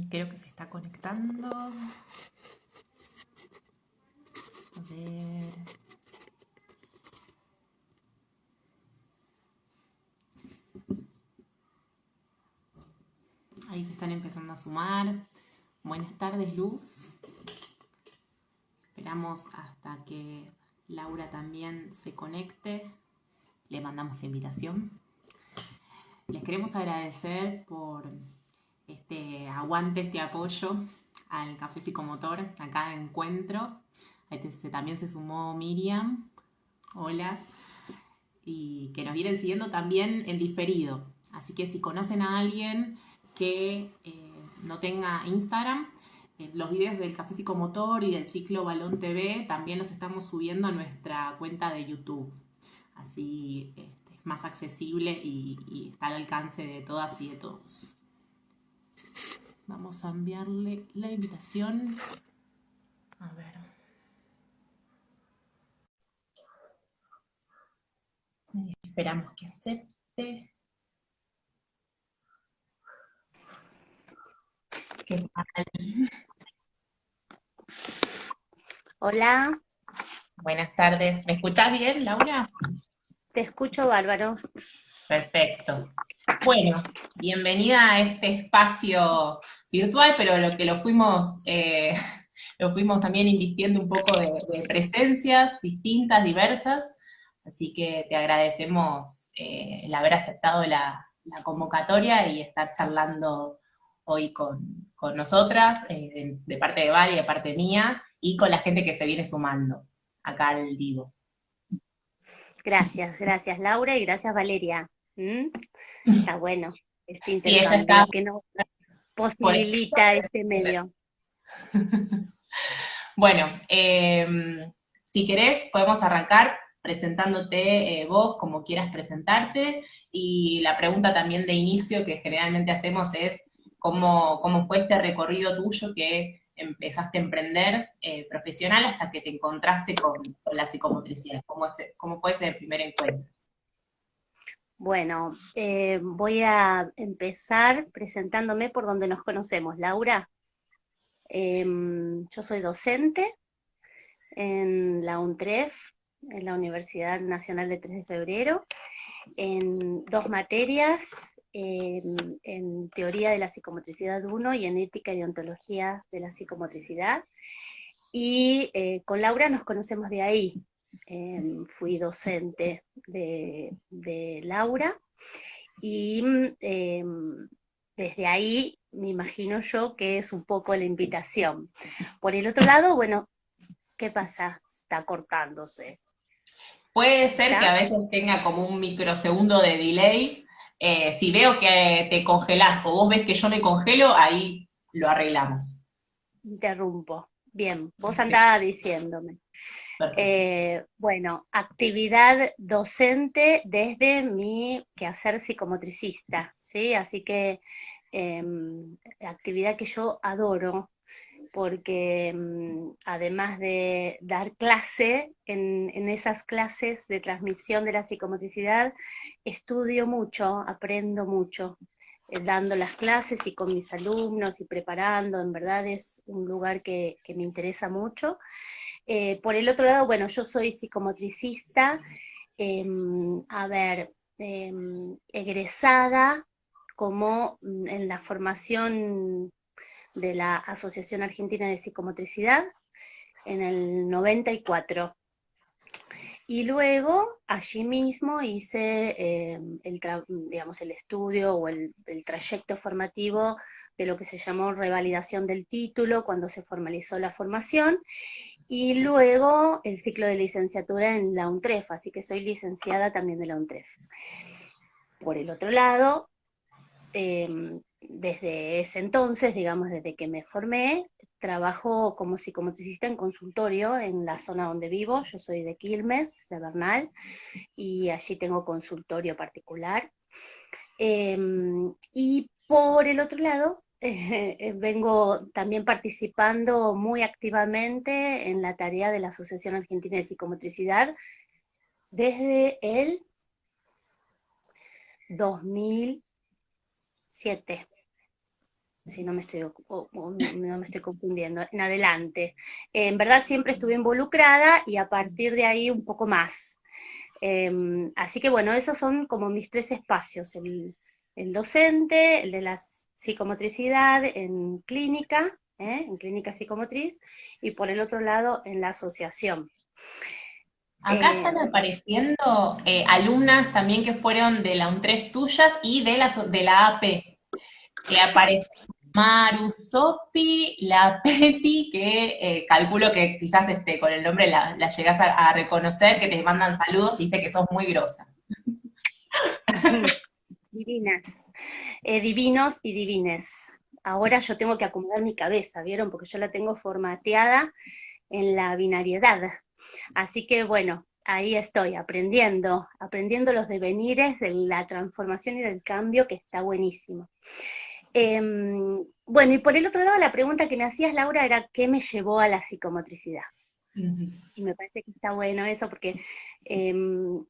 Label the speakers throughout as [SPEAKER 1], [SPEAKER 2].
[SPEAKER 1] Creo que se está conectando. A ver. Ahí se están empezando a sumar. Buenas tardes, Luz. Esperamos hasta que Laura también se conecte. Le mandamos la invitación. Les queremos agradecer por este aguante, este apoyo al Café Psicomotor, a cada encuentro. También se sumó Miriam. Hola. Y que nos vienen siguiendo también en diferido. Así que si conocen a alguien que no tenga Instagram, los videos del Café Psicomotor y del ciclo Balón TV también los estamos subiendo a nuestra cuenta de YouTube. Así es más accesible y está al alcance de todas y de todos. Vamos a enviarle la invitación. A ver. Esperamos que acepte. ¿Qué tal?
[SPEAKER 2] Hola,
[SPEAKER 1] Buenas tardes. ¿Me escuchás bien, Laura?
[SPEAKER 2] te escucho bárbaro.
[SPEAKER 1] Perfecto. Bueno, bienvenida a este espacio virtual, pero lo fuimos también invirtiendo un poco de presencias distintas, diversas, así que te agradecemos el haber aceptado la convocatoria y estar charlando hoy con nosotras, de parte de Vale y de parte mía, y con la gente que se viene sumando acá al vivo.
[SPEAKER 2] Gracias Laura y gracias Valeria. ¿Mm? Está bueno este
[SPEAKER 1] Sí, ella está
[SPEAKER 2] intercambio que nos
[SPEAKER 1] por
[SPEAKER 2] posibilita
[SPEAKER 1] eso.
[SPEAKER 2] este medio.
[SPEAKER 1] Bueno, si querés, podemos arrancar presentándote vos como quieras presentarte. Y la pregunta también de inicio que generalmente hacemos es cómo fue este recorrido tuyo que empezaste a emprender profesional hasta que te encontraste con la psicomotricidad. ¿Cómo fue ese primer encuentro?
[SPEAKER 2] Bueno, voy a empezar presentándome por donde nos conocemos. Laura, yo soy docente en la UNTREF, en la Universidad Nacional de 3 de Febrero, en dos materias, en teoría de la psicomotricidad 1 y en ética y ontología de la psicomotricidad. Y con Laura nos conocemos de ahí. Fui docente de Laura y desde ahí me imagino yo que es un poco la invitación. Por el otro lado, bueno, ¿qué pasa? Está cortándose.
[SPEAKER 1] Puede ser que
[SPEAKER 2] ¿Está?
[SPEAKER 1] a veces tenga como un microsegundo de delay. Si veo que te congelás o vos ves que yo me congelo, ahí lo arreglamos.
[SPEAKER 2] Interrumpo. Bien, vos
[SPEAKER 1] Sí,
[SPEAKER 2] andabas diciéndome.
[SPEAKER 1] perfecto.
[SPEAKER 2] Bueno, actividad docente desde mi quehacer psicomotricista, ¿sí? Así que actividad que yo adoro, porque además de dar clase, en esas clases de transmisión de la psicomotricidad, estudio mucho, aprendo mucho, dando las clases y con mis alumnos y preparando, en verdad es un lugar que me interesa mucho. Por el otro lado, bueno, yo soy psicomotricista, eh, a ver, egresada como en la formación de la Asociación Argentina de Psicomotricidad en el 94. Y luego allí mismo hice digamos, el estudio o el trayecto formativo de lo que se llamó revalidación del título cuando se formalizó la formación, y luego el ciclo de licenciatura en la UNTREF, así que soy licenciada también de la UNTREF. Por el otro lado, desde ese entonces, digamos, desde que me formé, trabajo como psicomotricista en consultorio en la zona donde vivo. Yo soy de Quilmes, de Bernal, y allí tengo consultorio particular. Y por el otro lado, vengo también participando muy activamente en la tarea de la Asociación Argentina de Psicomotricidad desde el 2007. si no me estoy, no me estoy confundiendo, en adelante. En verdad siempre estuve involucrada y a partir de ahí un poco más. Así que bueno, esos son como mis tres espacios, el docente, el de la psicomotricidad en clínica psicomotriz, y por el otro lado en la asociación.
[SPEAKER 1] Acá están apareciendo alumnas también que fueron de la UNTREF tuyas y de la AP, que aparece Maru Sopi, la Peti, que calculo que quizás con el nombre la llegás a reconocer, que te mandan saludos y dice que sos muy grosa.
[SPEAKER 2] Divinas, divinos y divines. Ahora yo tengo que acomodar mi cabeza, ¿vieron? Porque yo la tengo formateada en la binariedad. Así que bueno, ahí estoy aprendiendo los devenires de la transformación y del cambio, que está buenísimo. Bueno, y por el otro lado, la pregunta que me hacías, Laura, era ¿qué me llevó a la psicomotricidad? Y me parece que está bueno eso porque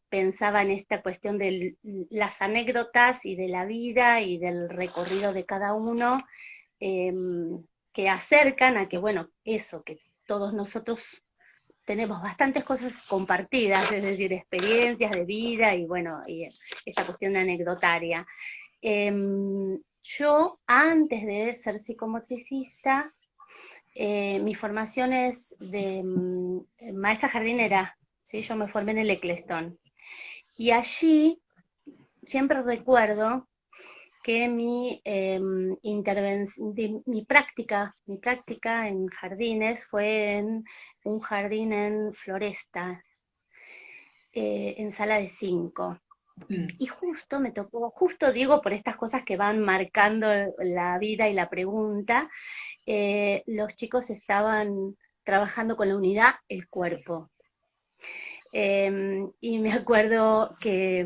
[SPEAKER 2] pensaba en esta cuestión de las anécdotas y de la vida y del recorrido de cada uno, eh, que acercan a que, bueno, eso, que todos nosotros tenemos bastantes cosas compartidas, es decir, experiencias de vida y bueno, y esta cuestión de anecdotaria. Yo, antes de ser psicomotricista, mi formación es de maestra jardinera, ¿sí? Yo me formé en el Eccleston. Y allí siempre recuerdo que mi práctica en jardines fue en un jardín en Floresta, en sala de 5. Y justo me tocó, justo digo por estas cosas que van marcando la vida y la pregunta, los chicos estaban trabajando con la unidad el cuerpo. Y me acuerdo que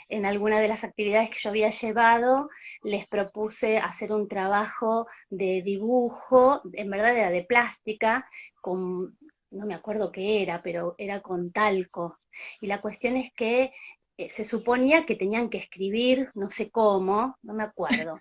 [SPEAKER 2] en alguna de las actividades que yo había llevado, les propuse hacer un trabajo de dibujo, en verdad era de plástica, no me acuerdo qué era, pero era con talco. Y la cuestión es que se suponía que tenían que escribir, no sé cómo, no me acuerdo.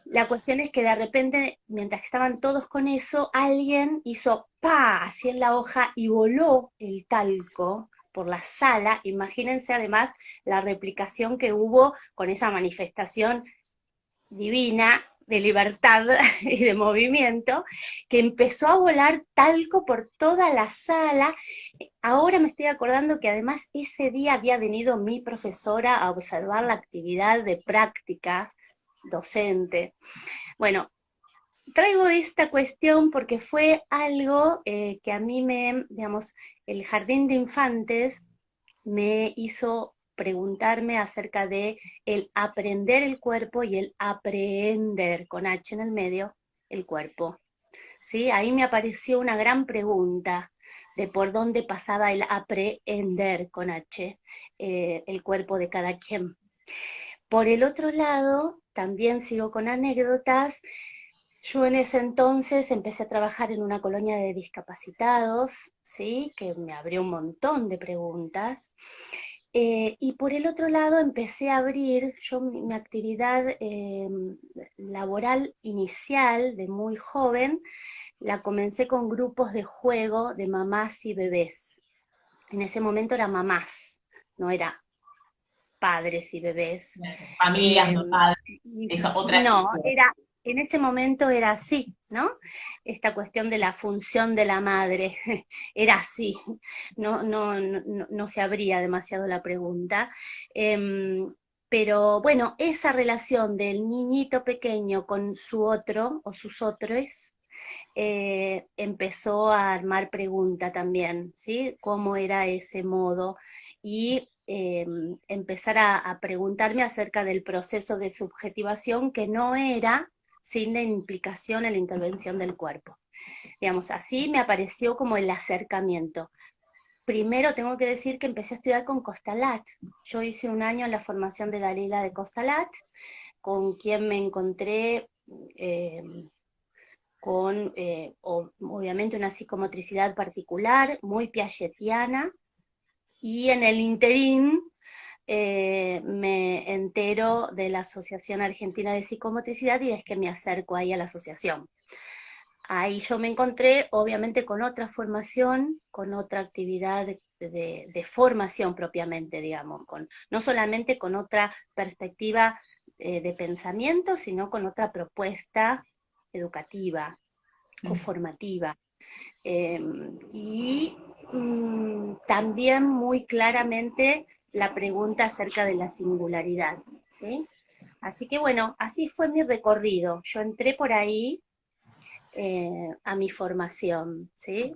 [SPEAKER 2] La cuestión es que de repente, mientras estaban todos con eso, alguien hizo pa así en la hoja y voló el talco por la sala. Imagínense además la replicación que hubo con esa manifestación divina de libertad y de movimiento, que empezó a volar talco por toda la sala. Ahora me estoy acordando que además ese día había venido mi profesora a observar la actividad de práctica docente. Bueno, traigo esta cuestión porque fue algo que a mí digamos, el jardín de infantes me hizo preguntarme acerca de el aprender el cuerpo y el aprehender, con H en el medio, el cuerpo. ¿Sí? Ahí me apareció una gran pregunta de por dónde pasaba el aprehender, con H, el cuerpo de cada quien. Por el otro lado, también sigo con anécdotas. Yo en ese entonces empecé a trabajar en una colonia de discapacitados, ¿sí? Que me abrió un montón de preguntas. Y por el otro lado empecé a abrir, yo mi actividad laboral inicial de muy joven, la comencé con grupos de juego de mamás y bebés. En ese momento era mamás, no era padres y bebés.
[SPEAKER 1] Familias, no padres, esa otra
[SPEAKER 2] No,
[SPEAKER 1] estructura.
[SPEAKER 2] en ese momento era así, ¿no? Esta cuestión de la función de la madre era así, no se abría demasiado la pregunta. Pero bueno, esa relación del niñito pequeño con su otro o sus otros empezó a armar pregunta también, ¿sí? ¿Cómo era ese modo? Y empezar a preguntarme acerca del proceso de subjetivación que no era sin la implicación en la intervención del cuerpo. Digamos, así me apareció como el acercamiento. Primero tengo que decir que empecé a estudiar con Costalat. Yo hice un año en la formación de Dalila de Costalat, con quien me encontré eh, con obviamente una psicomotricidad particular, muy piagetiana, y en el interín me entero de la Asociación Argentina de Psicomotricidad y es que me acerco ahí a la asociación. Ahí yo me encontré, obviamente, con otra formación, con otra actividad de formación propiamente, digamos, no solamente con otra perspectiva de pensamiento, sino con otra propuesta educativa o formativa. Y también muy claramente la pregunta acerca de la singularidad, ¿sí? Así que bueno, así fue mi recorrido. Yo entré por ahí a mi formación, ¿sí?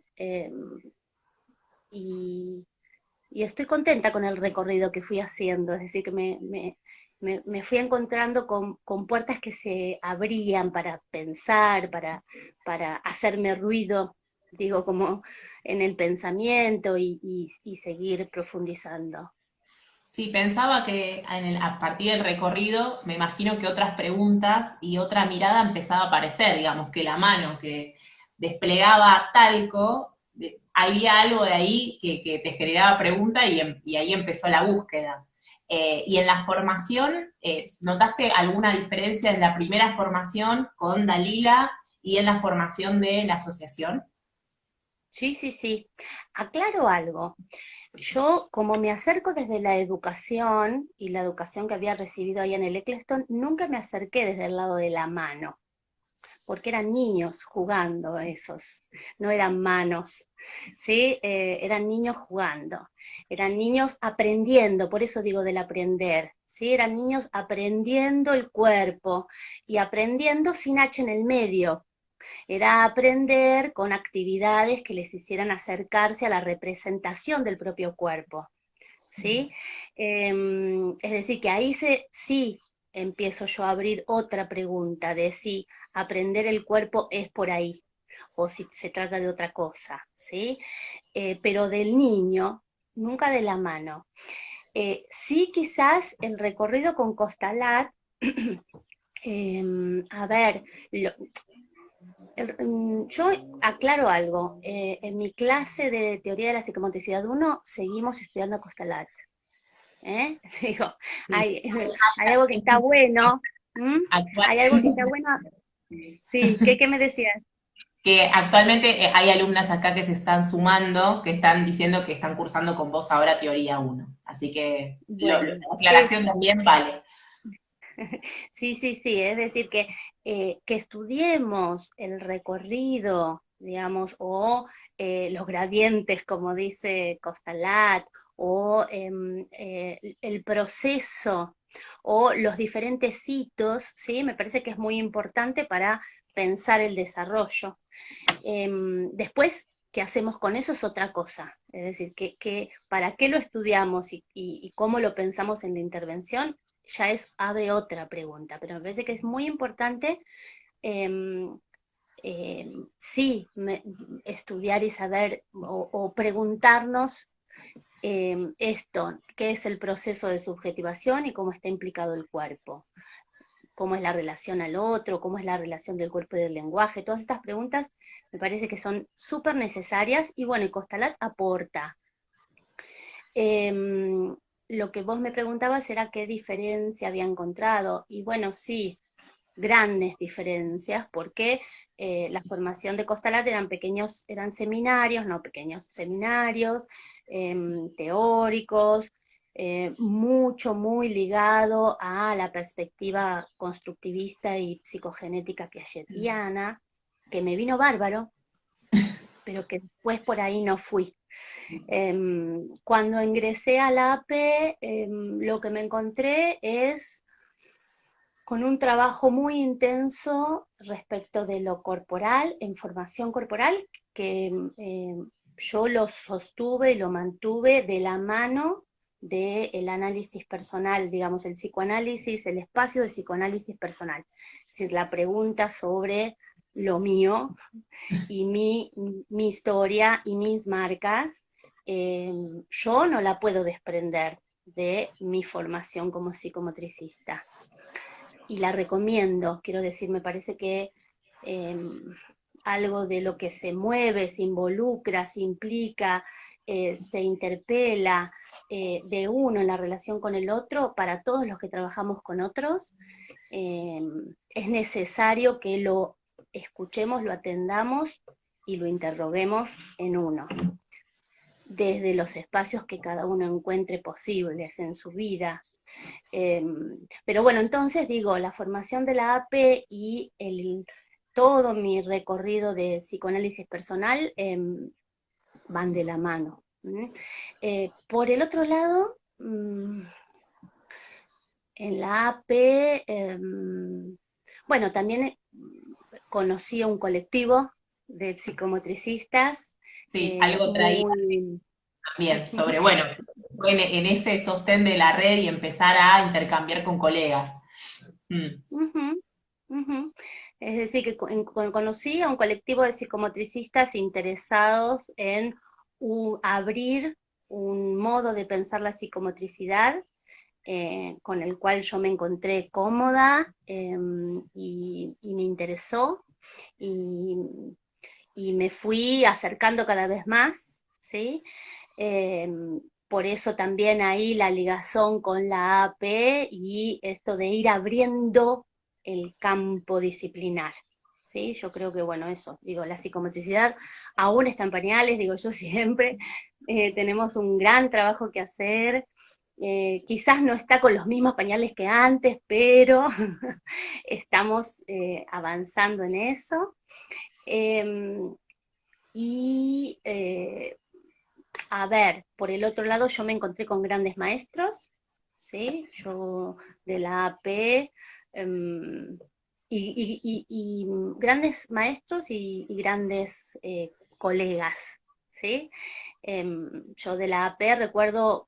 [SPEAKER 2] Y, y estoy contenta con el recorrido que fui haciendo, es decir, que me fui encontrando con puertas que se abrían para pensar, para hacerme ruido, digo, como en el pensamiento y seguir profundizando.
[SPEAKER 1] Sí, pensaba que a partir del recorrido, me imagino que otras preguntas y otra mirada empezaba a aparecer, digamos, que la mano que desplegaba talco, había algo de ahí que te generaba pregunta y ahí empezó la búsqueda. Y en la formación, ¿notaste alguna diferencia en la primera formación con Dalila y en la formación de la asociación?
[SPEAKER 2] Sí, sí, sí. Aclaro algo. Yo, como me acerco desde la educación y la educación que había recibido ahí en el Eccleston, nunca me acerqué desde el lado de la mano, porque eran niños jugando esos, no eran manos, ¿sí? Eran niños jugando, eran niños aprendiendo, por eso digo del aprender, ¿sí? Eran niños aprendiendo el cuerpo y aprendiendo sin H en el medio. Era aprender con actividades que les hicieran acercarse a la representación del propio cuerpo. ¿Sí? Es decir, que ahí sí empiezo yo a abrir otra pregunta de si aprender el cuerpo es por ahí o si se trata de otra cosa, ¿sí? Pero del niño, nunca de la mano. Sí, quizás el recorrido con Costalar, a ver, yo aclaro algo. En mi clase de teoría de la psicomotricidad 1 seguimos estudiando Costalar. ¿Eh? Digo,
[SPEAKER 1] Sí.
[SPEAKER 2] hay algo que está bueno. ¿M? Hay algo que está bueno. Sí, ¿qué me decías?
[SPEAKER 1] Que actualmente hay alumnas acá que se están sumando, que están diciendo que están cursando con vos ahora teoría uno. Así que la
[SPEAKER 2] Bueno,
[SPEAKER 1] aclaración también vale.
[SPEAKER 2] sí, sí, sí, es decir, que estudiemos el recorrido, digamos, o los gradientes, como dice Costalat, o el proceso, o los diferentes hitos, ¿sí? Me parece que es muy importante para pensar el desarrollo. Después, ¿qué hacemos con eso? Es otra cosa. Es decir, ¿para qué lo estudiamos y cómo lo pensamos en la intervención? Ya abre otra pregunta, pero me parece que es muy importante, em, sí, estudiar y saber o preguntarnos esto, qué es el proceso de subjetivación y cómo está implicado el cuerpo, cómo es la relación al otro, cómo es la relación del cuerpo y del lenguaje. Todas estas preguntas me parece que son súper necesarias y bueno, y Costalat aporta. Lo que vos me preguntabas era qué diferencia había encontrado y bueno, sí, grandes diferencias porque la formación de Costalat eran seminarios, no pequeños seminarios, teóricos, muy ligado a la perspectiva constructivista y psicogenética piagetiana, que me vino bárbaro, pero que después por ahí no fui. Cuando ingresé a la APE, lo que me encontré es con un trabajo muy intenso respecto de lo corporal, en formación corporal, que yo lo sostuve y lo mantuve de la mano del análisis personal, digamos, el psicoanálisis, el espacio de psicoanálisis personal. Es decir, la pregunta sobre lo mío y mi historia y mis marcas, yo no la puedo desprender de mi formación como psicomotricista y la recomiendo, quiero decir, me parece que eh, algo de lo que se mueve, se involucra, se implica, se interpela, de uno en la relación con el otro, para todos los que trabajamos con otros, es necesario que lo escuchemos, lo atendamos y lo interroguemos en uno, desde los espacios que cada uno encuentre posibles en su vida. Pero bueno, entonces digo, la formación de la APE y todo mi recorrido de psicoanálisis personal van de la mano. Por el otro lado, en la AP, bueno, también conocí a un colectivo de psicomotricistas
[SPEAKER 1] Sí, algo traía
[SPEAKER 2] muy...
[SPEAKER 1] también sobre, bueno, en ese sostén de la red y empezar a intercambiar con colegas. Mm.
[SPEAKER 2] Ujú, ujú. Es decir, que conocí a un colectivo de psicomotricistas interesados en abrir un modo de pensar la psicomotricidad con el cual yo me encontré cómoda y me interesó y, y me fui acercando cada vez más, ¿sí? Por eso también ahí la ligazón con la AP y esto de ir abriendo el campo disciplinar. ¿Sí? Yo creo que, bueno, eso, digo, la psicomotricidad aún está en pañales, digo yo siempre, tenemos un gran trabajo que hacer, quizás no está con los mismos pañales que antes, pero estamos avanzando en eso. Eh, y a ver, por el otro lado yo me encontré con grandes maestros, ¿sí? Yo de la AP, y grandes maestros y grandes colegas, ¿sí? Yo de la AP recuerdo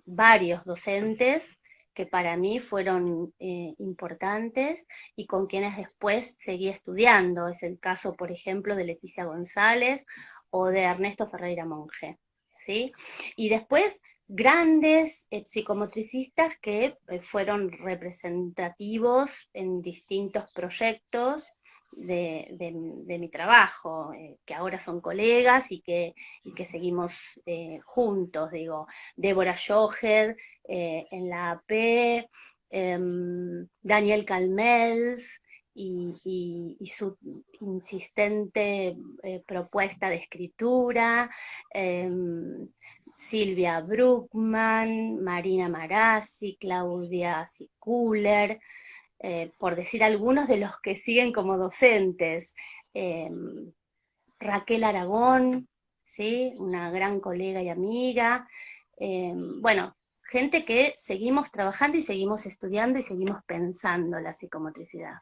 [SPEAKER 2] varios docentes que para mí fueron importantes y con quienes después seguí estudiando. Es el caso, por ejemplo, de Leticia González o de Ernesto Ferreira Monge, ¿sí? Y después grandes psicomotricistas que fueron representativos en distintos proyectos de mi trabajo, que ahora son colegas y que seguimos juntos, digo, Débora Joher en la AP, Daniel Calmels, y su insistente propuesta de escritura, Silvia Bruckman, Marina Marazzi, Claudia Sikuler, por decir algunos de los que siguen como docentes. Eh, Raquel Aragón, ¿sí? Una gran colega y amiga. Bueno, gente que seguimos trabajando y seguimos estudiando y seguimos pensando la psicomotricidad.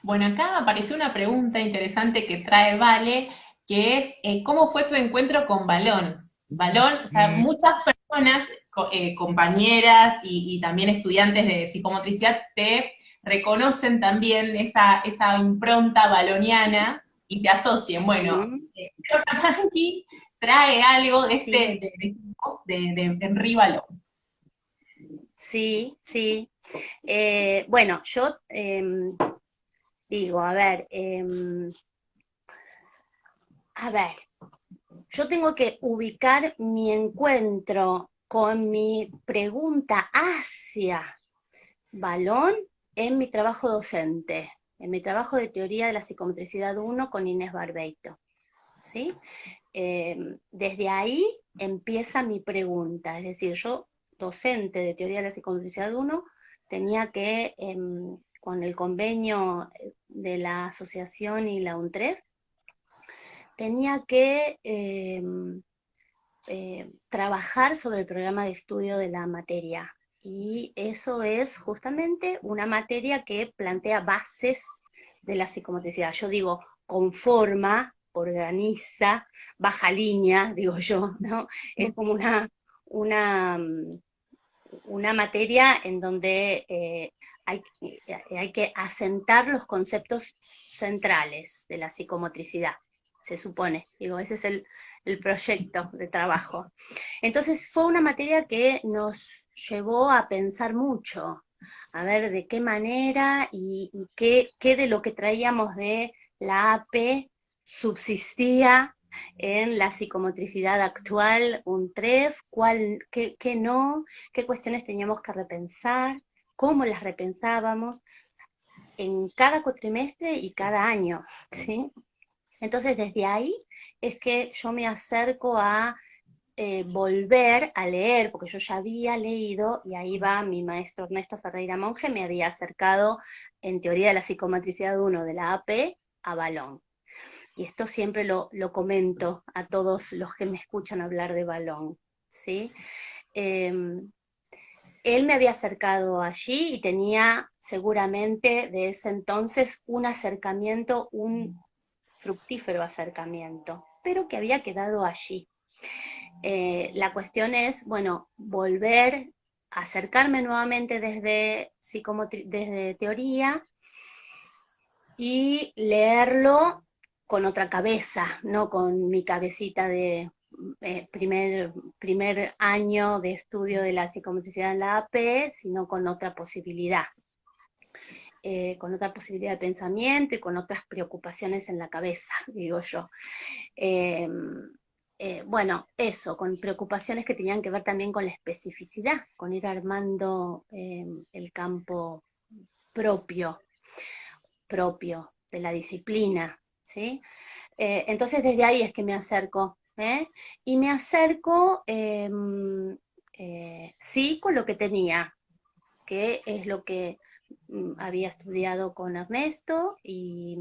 [SPEAKER 1] Bueno, acá apareció una pregunta interesante que trae Vale, que es, ¿cómo fue tu encuentro con Balón? Balón, o sea, muchas personas, compañeras y también estudiantes de psicomotricidad te reconocen también esa impronta baloniana y te asocian. Bueno,
[SPEAKER 2] Mm,
[SPEAKER 1] pero Tamanqui trae algo de
[SPEAKER 2] sí,
[SPEAKER 1] de Henry Balón.
[SPEAKER 2] sí, sí. Bueno, yo digo, a ver, yo tengo que ubicar mi encuentro con mi pregunta hacia Balón en mi trabajo docente, en mi trabajo de teoría de la psicomotricidad 1 con Inés Barbeito, ¿sí? Desde ahí empieza mi pregunta, es decir, yo, docente de teoría de la psicomotricidad 1, tenía que, con el convenio de la asociación y la UNTREF, tenía que trabajar sobre el programa de estudio de la materia. Y eso es justamente una materia que plantea bases de la psicomotricidad. Yo digo, conforma, organiza, baja línea, digo yo, ¿no? Es como una, una materia en donde hay que asentar los conceptos centrales de la psicomotricidad, se supone. Digo, ese es el proyecto de trabajo. Entonces fue una materia que nos llevó a pensar mucho, a ver de qué manera y qué de lo que traíamos de la AP subsistía en la psicomotricidad actual, un TREF, qué no, qué cuestiones teníamos que repensar, cómo las repensábamos en cada cuatrimestre y cada año, ¿sí? Entonces, desde ahí es que yo me acerco a volver a leer, porque yo ya había leído, y ahí va mi maestro Ernesto Ferreira Monge, me había acercado en teoría de la psicomotricidad 1 de la AP a Balón. Y esto siempre lo comento a todos los que me escuchan hablar de Balón, ¿sí? Eh, Él me había acercado allí y tenía seguramente de ese entonces un acercamiento, un fructífero acercamiento, pero que había quedado allí. La cuestión es, bueno, volver a acercarme nuevamente desde teoría y leerlo con otra cabeza, no con mi cabecita de primer año de estudio de la psicomotricidad en la AP, sino con otra posibilidad de pensamiento y con otras preocupaciones en la cabeza, digo yo. Eh, bueno, eso, con preocupaciones que tenían que ver también con la especificidad, con ir armando el campo propio, propio de la disciplina, ¿sí? Entonces desde ahí es que me acerco, ¿eh? Y me acerco, sí, con lo que tenía, que es lo que había estudiado con Ernesto y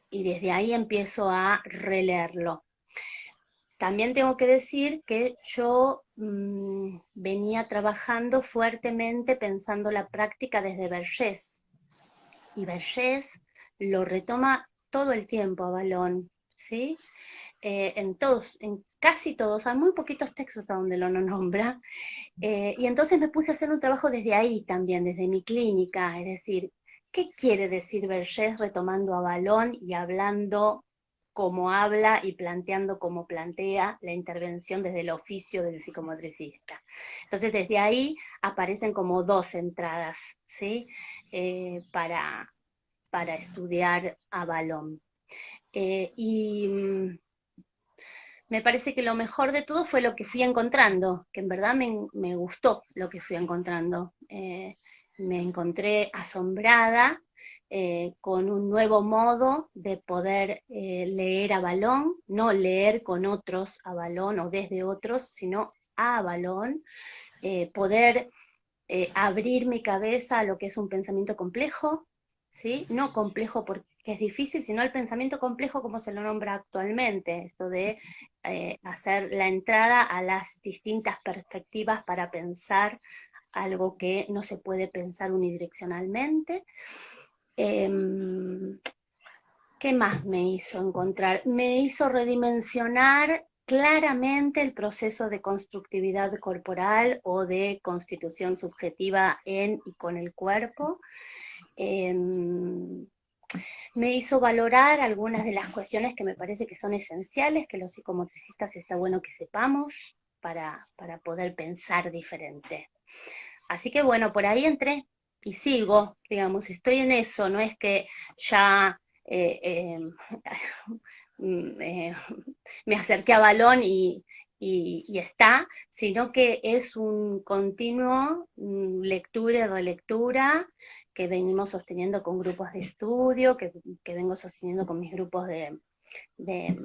[SPEAKER 2] desde ahí empiezo a releerlo. También tengo que decir que yo venía trabajando fuertemente pensando la práctica desde Vergés, y Vergés lo retoma todo el tiempo a Balón, ¿sí? En casi todos, hay muy poquitos textos a donde lo no nombra, y entonces me puse a hacer un trabajo desde ahí también, desde mi clínica, es decir, ¿qué quiere decir Vergés retomando a Balón y hablando como habla y planteando como plantea la intervención desde el oficio del psicomotricista? Entonces desde ahí aparecen como dos entradas, ¿sí? Para estudiar a Balón. Y me parece que lo mejor de todo fue lo que fui encontrando, que en verdad me gustó lo que fui encontrando. Me encontré asombrada con un nuevo modo de poder leer a Balón, no leer con otros a Balón o desde otros, sino a Balón, poder abrir mi cabeza a lo que es un pensamiento complejo, ¿sí? No complejo porque es difícil, sino el pensamiento complejo como se lo nombra actualmente, esto de hacer la entrada a las distintas perspectivas para pensar algo que no se puede pensar unidireccionalmente. Eh, ¿Qué más me hizo encontrar? Me hizo redimensionar claramente el proceso de constructividad corporal o de constitución subjetiva en y con el cuerpo. Eh, Me hizo valorar algunas de las cuestiones que me parece que son esenciales, que los psicomotricistas está bueno que sepamos para poder pensar diferente. Así que bueno, por ahí entré y sigo, digamos, estoy en eso, no es que ya eh, eh, eh, me acerqué a Balón y está, sino que es un continuo lectura y relectura que venimos sosteniendo con grupos de estudio, que vengo sosteniendo con mis grupos de, de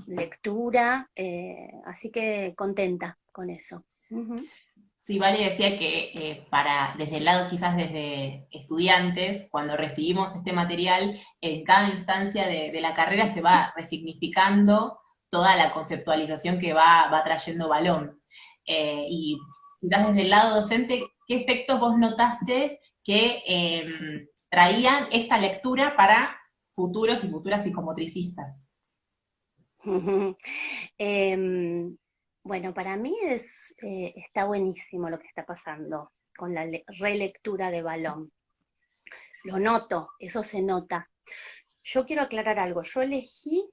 [SPEAKER 2] lectura, así que contenta con eso. Uh-huh.
[SPEAKER 1] Sí, Vale decía que desde el lado, quizás desde estudiantes, cuando recibimos este material, en cada instancia de la carrera se va resignificando toda la conceptualización que va trayendo Balón. Y quizás desde el lado docente, ¿qué efectos vos notaste que traían esta lectura para futuros y futuras psicomotricistas?
[SPEAKER 2] Em, bueno, para mí está buenísimo lo que está pasando con la relectura de Balón. Lo noto, eso se nota. Yo quiero aclarar algo.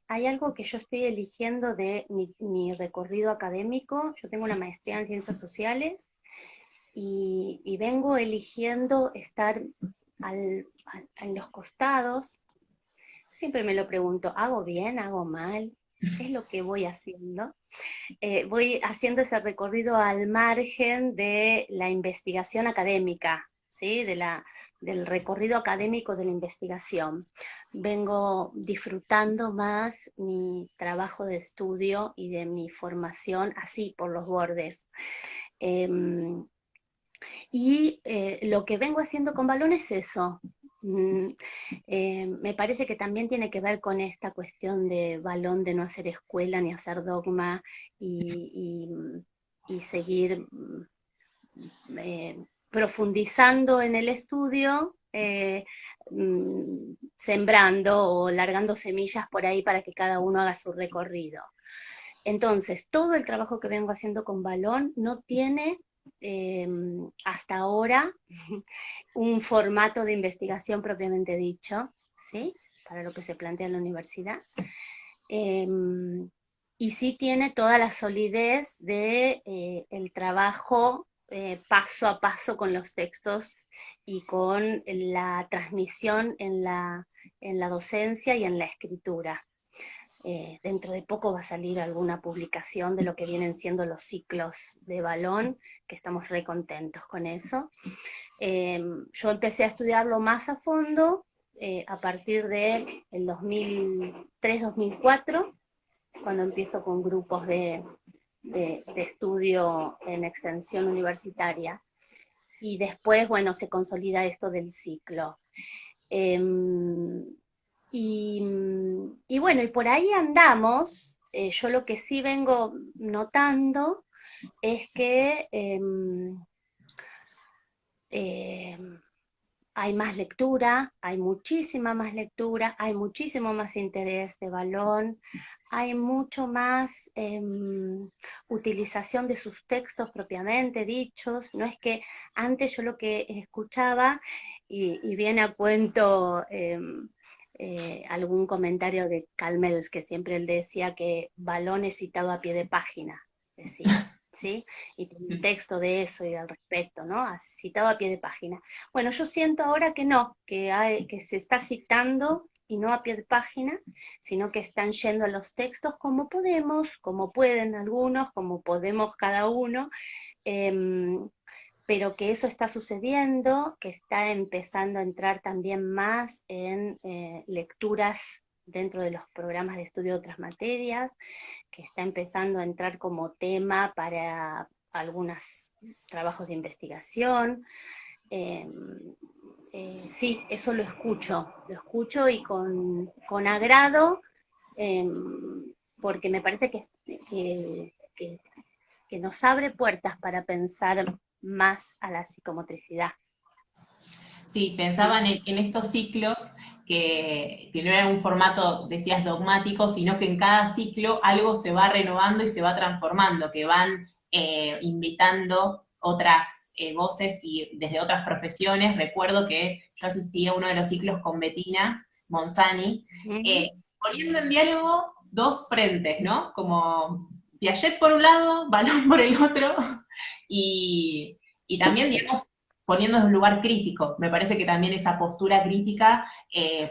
[SPEAKER 2] Hay algo que yo estoy eligiendo de mi recorrido académico. Yo tengo una maestría en ciencias sociales y vengo eligiendo estar en los costados, siempre me lo pregunto, ¿hago bien, hago mal? ¿Qué es lo que voy haciendo? Voy haciendo ese recorrido al margen de la investigación académica, ¿sí? Del recorrido académico de la investigación. Vengo disfrutando más mi trabajo de estudio y de mi formación así por los bordes. Em, lo que vengo haciendo con Balón es eso. Mm, Me parece que también tiene que ver con esta cuestión de Balón, de no hacer escuela ni hacer dogma y, y seguir profundizando en el estudio, sembrando o largando semillas por ahí para que cada uno haga su recorrido. Entonces, todo el trabajo que vengo haciendo con Balón no tiene hasta ahora un formato de investigación propiamente dicho, ¿sí? Para lo que se plantea en la universidad. Eh, y sí tiene toda la solidez de el trabajo paso a paso con los textos y con la transmisión en la docencia y en la escritura. Dentro de poco va a salir alguna publicación de lo que vienen siendo los ciclos de Balón, que estamos re contentos con eso. Yo empecé a estudiarlo más a fondo a partir del 2003-2004, cuando empiezo con grupos de estudio en extensión universitaria. Y después, bueno, se consolida esto del ciclo. Eh, y bueno, y por ahí andamos. Yo lo que sí vengo notando es que eh, hay más lectura, hay muchísima más lectura, hay muchísimo más interés de Balón, hay mucho más utilización de sus textos propiamente dichos. No es que antes yo lo que escuchaba, y viene a cuento algún comentario de Calmels, que siempre él decía que Balón es citado a pie de página, decía, ¿sí? Y tiene un texto de eso y al respecto, ¿no? Citado a pie de página. Bueno, yo siento ahora que no, que se está citando y no a pie de página, sino que están yendo a los textos como podemos, como pueden algunos, como podemos cada uno, pero que eso está sucediendo, que está empezando a entrar también más en lecturas dentro de los programas de estudio de otras materias, que está empezando a entrar como tema para algunos trabajos de investigación. Eh, sí, eso lo escucho y con agrado, eh, porque me parece que, que nos abre puertas para pensar más a la psicomotricidad.
[SPEAKER 1] Sí, pensaban en estos ciclos que no era un formato, decías, dogmático, sino que en cada ciclo algo se va renovando y se va transformando, que van invitando otras voces y desde otras profesiones. Recuerdo que yo asistí a uno de los ciclos con Bettina Monzani, poniendo en diálogo dos frentes, ¿no? Como Piaget por un lado, Balón por el otro, y también, digamos, poniendo en un lugar crítico. Me parece que también esa postura crítica,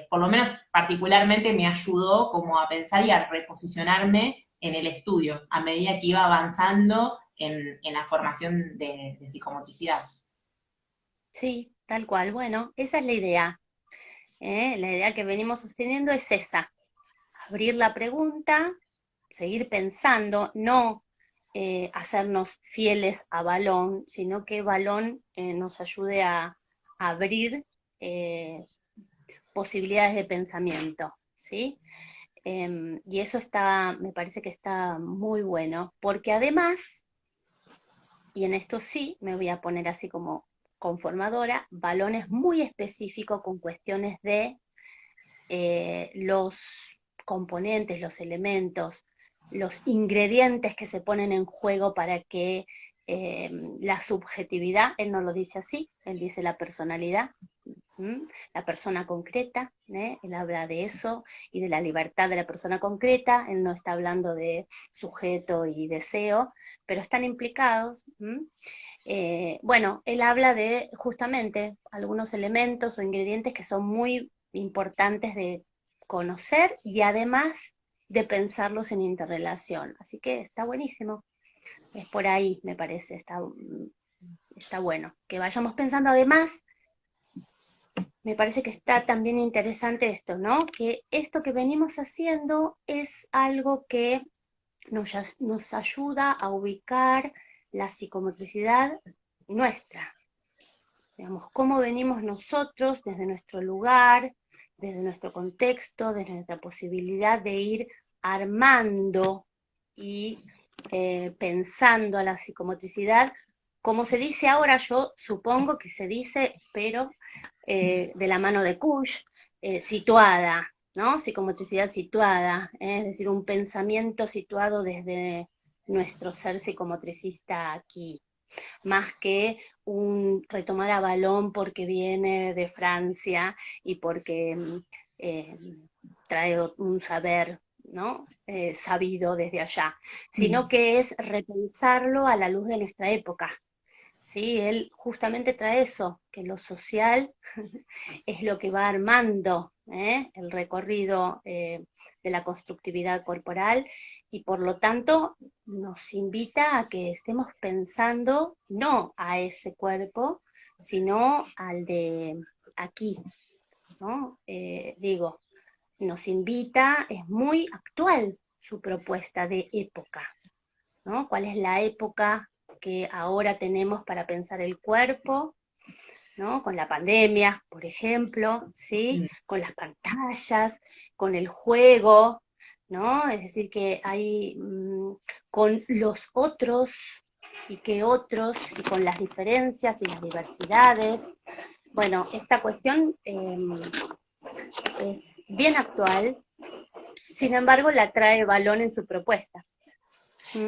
[SPEAKER 1] por lo menos particularmente, me ayudó como a pensar y a reposicionarme en el estudio, a medida que iba avanzando en la formación de psicomotricidad.
[SPEAKER 2] Sí, tal cual. Bueno, esa es la idea. La idea que venimos sosteniendo es esa: abrir la pregunta, seguir pensando, no hacernos fieles a Balón, sino que Balón nos ayude a abrir posibilidades de pensamiento, ¿sí? Y eso me parece que está muy bueno, porque además, y en esto sí me voy a poner así como conformadora, Balón es muy específico con cuestiones de los componentes, los elementos, los ingredientes que se ponen en juego para que la subjetividad, él no lo dice así, él dice la personalidad, la persona concreta, él habla de eso y de la libertad de la persona concreta, él no está hablando de sujeto y deseo, pero están implicados. Bueno, él habla de justamente algunos elementos o ingredientes que son muy importantes conocer y además de pensarlos en interrelación. Así que está buenísimo. Es por ahí, me parece, está bueno. Que vayamos pensando además, me parece que está también interesante esto, ¿no? Que esto que venimos haciendo es algo que nos ayuda a ubicar la psicomotricidad nuestra, digamos, cómo venimos nosotros desde nuestro lugar, desde nuestro contexto, desde nuestra posibilidad de ir armando y pensando a la psicomotricidad, como se dice ahora, yo supongo que se dice, pero de la mano de Kush, situada, ¿no? Psicomotricidad situada, es decir, un pensamiento situado desde nuestro ser psicomotricista aquí, más que un retomar a balón porque viene de Francia y porque eh, trae un saber, ¿no? Sabido desde allá, sino que es repensarlo a la luz de nuestra época. ¿Sí? Él justamente trae eso, que lo social es lo que va armando el recorrido de la constructividad corporal y por lo tanto nos invita a que estemos pensando no a ese cuerpo, sino al de aquí, ¿no? Digo, nos invita, es muy actual su propuesta de época, ¿no? ¿Cuál es la época que ahora tenemos para pensar el cuerpo? ¿No? Con la pandemia, por ejemplo, ¿sí? Con las pantallas, con el juego, ¿no? Es decir, que hay con los otros y que otros, y con las diferencias y las diversidades. Bueno, esta cuestión es bien actual, sin embargo la trae Balón en su propuesta.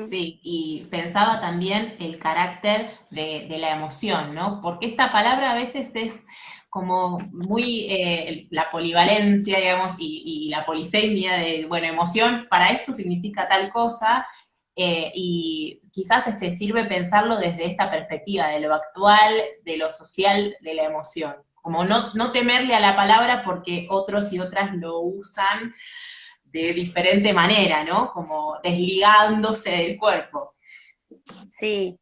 [SPEAKER 1] Sí, y pensaba también el carácter de la emoción, ¿no? Porque esta palabra a veces es como muy la polivalencia, digamos, y la polisemia de, bueno, emoción, para esto significa tal cosa, y quizás sirve pensarlo desde esta perspectiva, de lo actual, de lo social, de la emoción. Como no temerle a la palabra porque otros y otras lo usan de diferente manera, ¿no? Como desligándose del cuerpo.
[SPEAKER 2] Sí,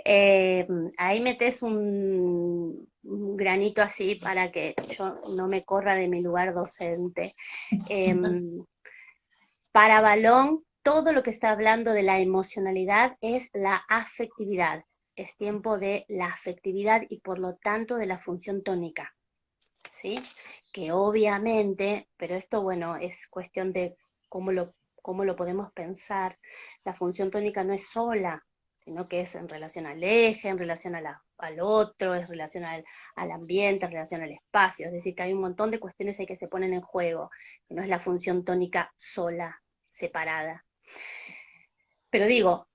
[SPEAKER 2] ahí metes un granito así para que yo no me corra de mi lugar docente. Eh, para Balón, todo lo que está hablando de la emocionalidad es la afectividad. Es tiempo de la afectividad y por lo tanto de la función tónica. ¿Sí? Que obviamente, pero esto, bueno, es cuestión de cómo lo podemos pensar. La función tónica no es sola, sino que es en relación al eje, en relación al otro, es en relación al ambiente, en relación al espacio. Es decir, que hay un montón de cuestiones ahí que se ponen en juego, que no es la función tónica sola, separada. Pero digo,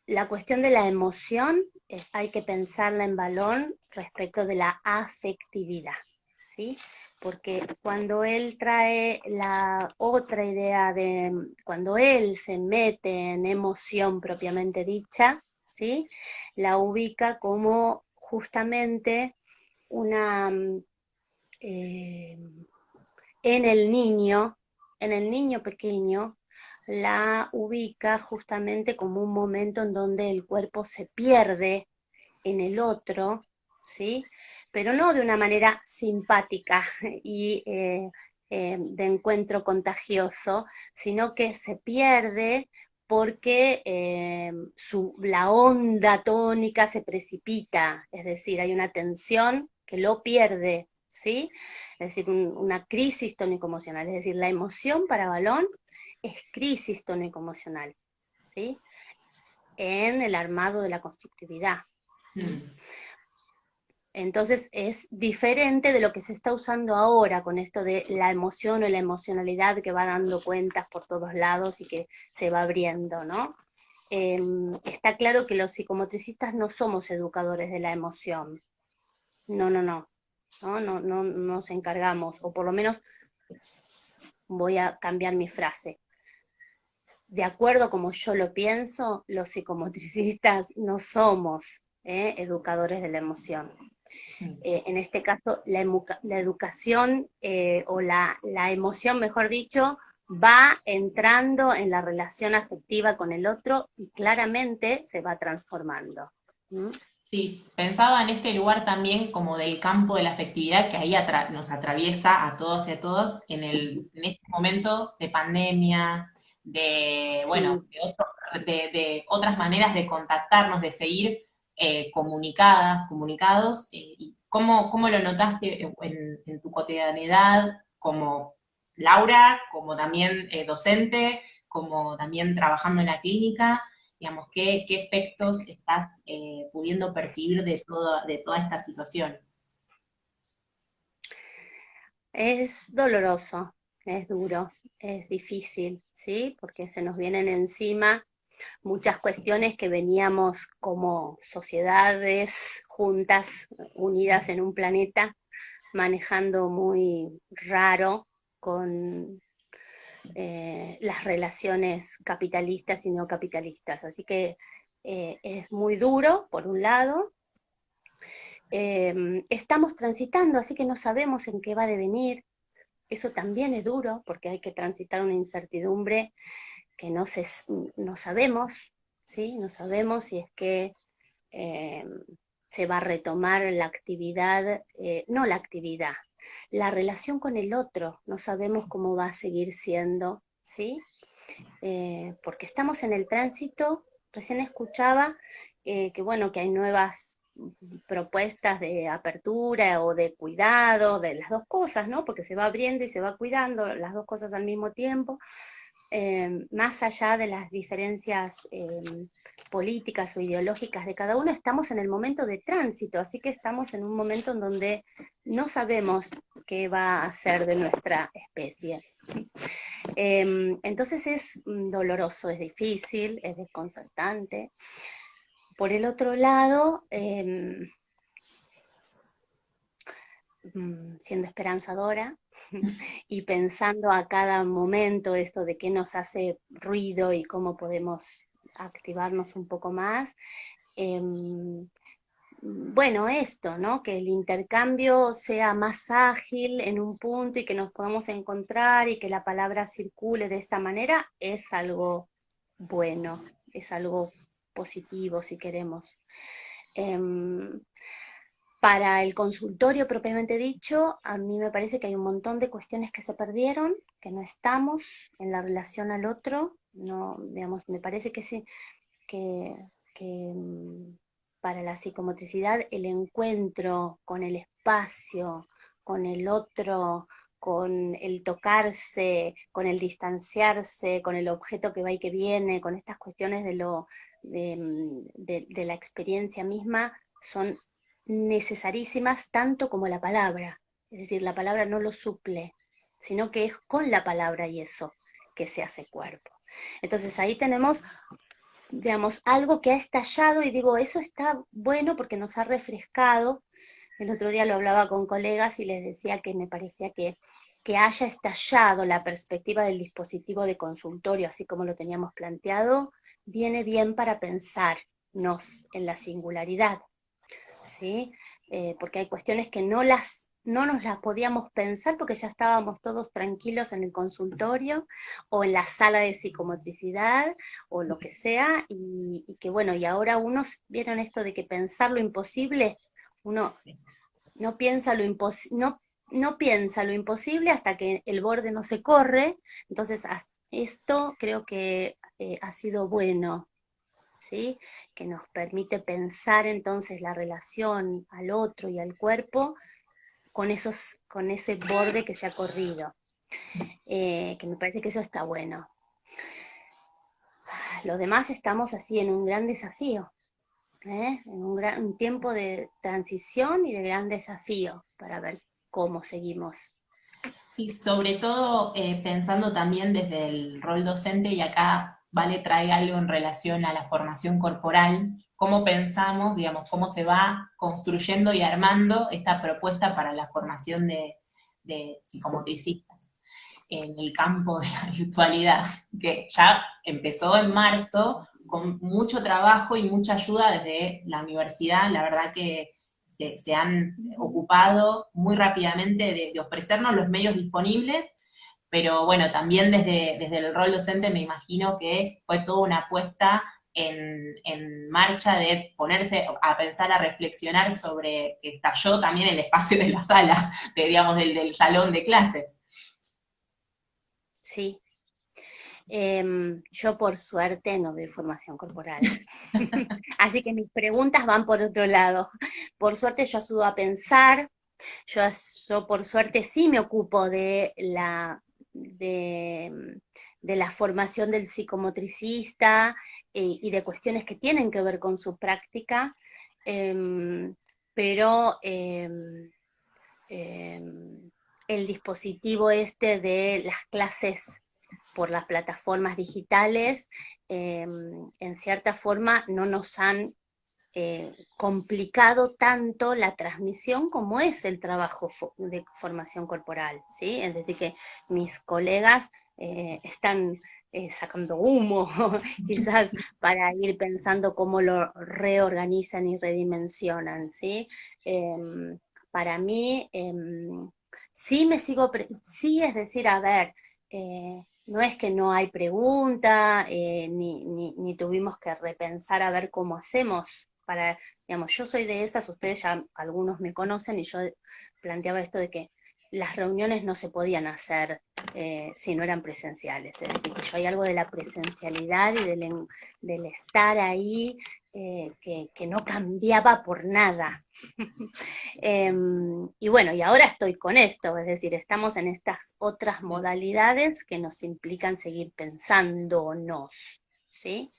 [SPEAKER 2] la cuestión de la emoción hay que pensarla en Balón respecto de la afectividad, ¿sí? Porque cuando él trae la otra idea de, cuando él se mete en emoción propiamente dicha, ¿sí? La ubica como justamente una, eh, en el niño pequeño, la ubica justamente como un momento en donde el cuerpo se pierde en el otro, ¿sí? Pero no de una manera simpática y de encuentro contagioso, sino que se pierde porque la onda tónica se precipita, es decir, hay una tensión que lo pierde, ¿sí? Es decir, una crisis tónico-emocional, es decir, la emoción para Balón es crisis tónico-emocional, ¿sí? En el armado de la constructividad. Entonces es diferente de lo que se está usando ahora con esto de la emoción o la emocionalidad que va dando cuentas por todos lados y que se va abriendo, ¿no? Está claro que los psicomotricistas no somos educadores de la emoción. No, no, no. No nos encargamos, o por lo menos voy a cambiar mi frase. De acuerdo a como yo lo pienso, los psicomotricistas no somos educadores de la emoción.
[SPEAKER 1] Mm.
[SPEAKER 2] En este caso, la educación o la emoción, mejor dicho, va entrando en la relación afectiva con el otro y claramente se va transformando. ¿Mm?
[SPEAKER 1] Sí, pensaba en este lugar también como del campo de la afectividad que ahí nos atraviesa a todos y a todos en este momento de pandemia, de, bueno,
[SPEAKER 2] Sí.
[SPEAKER 1] de otras maneras de contactarnos, de seguir comunicadas, comunicados. Y cómo lo notaste en tu cotidianidad como Laura, como también docente, como también trabajando en la clínica? Digamos, qué efectos estás pudiendo percibir de toda esta situación.
[SPEAKER 2] Es doloroso, es duro, es difícil, ¿sí? Porque se nos vienen encima muchas cuestiones que veníamos como sociedades juntas, unidas en un planeta, manejando muy raro con las relaciones capitalistas y no capitalistas. Así que es muy duro, por un lado. Estamos transitando, así que no sabemos en qué va a devenir. Eso también es duro, porque hay que transitar una incertidumbre que no sabemos, ¿sí? No sabemos si es que eh, se va a retomar la actividad, no la actividad, la relación con el otro, no sabemos cómo va a seguir siendo, ¿sí? Porque estamos en el tránsito, recién escuchaba que bueno, que hay nuevas propuestas de apertura o de cuidado, de las dos cosas, ¿no? Porque se va abriendo y se va cuidando las dos cosas al mismo tiempo, más allá de las diferencias políticas o ideológicas de cada uno, estamos en el momento de tránsito, así que estamos en un momento en donde no sabemos qué va a ser de nuestra especie. Entonces es doloroso, es difícil, es desconcertante. Por el otro lado, siendo esperanzadora y pensando a cada momento esto de qué nos hace ruido y cómo podemos activarnos un poco más, bueno, esto, ¿no? Que el intercambio sea más ágil en un punto y que nos podamos encontrar y que la palabra circule de esta manera es algo bueno, es algo positivo si queremos. Em, para el consultorio propiamente dicho, a mí me parece que hay un montón de cuestiones que se perdieron, que no estamos en la relación al otro, no, digamos, me parece que sí, que, que para la psicomotricidad el encuentro con el espacio, con el otro, con el tocarse, con el distanciarse, con el objeto que va y que viene, con estas cuestiones de la experiencia misma, son necesarísimas tanto como la palabra. Es decir, la palabra no lo suple, sino que es con la palabra y eso que se hace cuerpo. Entonces ahí tenemos, digamos, algo que ha estallado y digo, eso está bueno porque nos ha refrescado. El otro día lo hablaba con colegas y les decía que me parecía que haya estallado la perspectiva del dispositivo de consultorio, así como lo teníamos planteado, viene bien para pensarnos en la singularidad, ¿sí? Porque hay cuestiones que no nos las podíamos pensar porque ya estábamos todos tranquilos en el consultorio o en la sala de psicomotricidad o lo que sea, y que bueno, y ahora unos vieron esto de que pensar lo imposible, uno
[SPEAKER 1] Sí.
[SPEAKER 2] no piensa no piensa lo imposible hasta que el borde no se corre, entonces esto creo que ha sido bueno, ¿sí? Que nos permite pensar entonces la relación al otro y al cuerpo con ese borde que se ha corrido, que me parece que eso está bueno. Los demás estamos así en un gran desafío, en un tiempo de transición y de gran desafío para ver cómo seguimos.
[SPEAKER 1] Sí, sobre todo pensando también desde el rol docente, y acá Vale trae algo en relación a la formación corporal, cómo pensamos, digamos, cómo se va construyendo y armando esta propuesta para la formación de psicomotricistas en el campo de la virtualidad, que ya empezó en marzo con mucho trabajo y mucha ayuda desde la universidad. La verdad que se han ocupado muy rápidamente de ofrecernos los medios disponibles, pero bueno, también desde el rol docente me imagino que fue toda una apuesta en marcha de ponerse a pensar, a reflexionar sobre que estalló también el espacio de la sala, digamos, del salón de clases.
[SPEAKER 2] Sí. Yo por suerte no doy formación corporal. Así que mis preguntas van por otro lado. Por suerte yo ayudo a pensar, yo por suerte sí me ocupo de la formación del psicomotricista y de cuestiones que tienen que ver con su práctica, pero el dispositivo este de las clases por las plataformas digitales, en cierta forma no nos han complicado tanto la transmisión como es el trabajo de formación corporal, ¿sí? Es decir, que mis colegas están sacando humo, quizás para ir pensando cómo lo reorganizan y redimensionan, ¿sí? Para mí, sí me sigo, sí, es decir, a ver, no es que no hay pregunta, ni tuvimos que repensar a ver cómo hacemos para, digamos, yo soy de esas, ustedes ya algunos me conocen y yo planteaba esto de que las reuniones no se podían hacer si no eran presenciales, es decir, que yo hay algo de la presencialidad y del estar ahí que no cambiaba por nada. Y bueno, y ahora estoy con esto, es decir, estamos en estas otras modalidades que nos implican seguir pensándonos, ¿sí?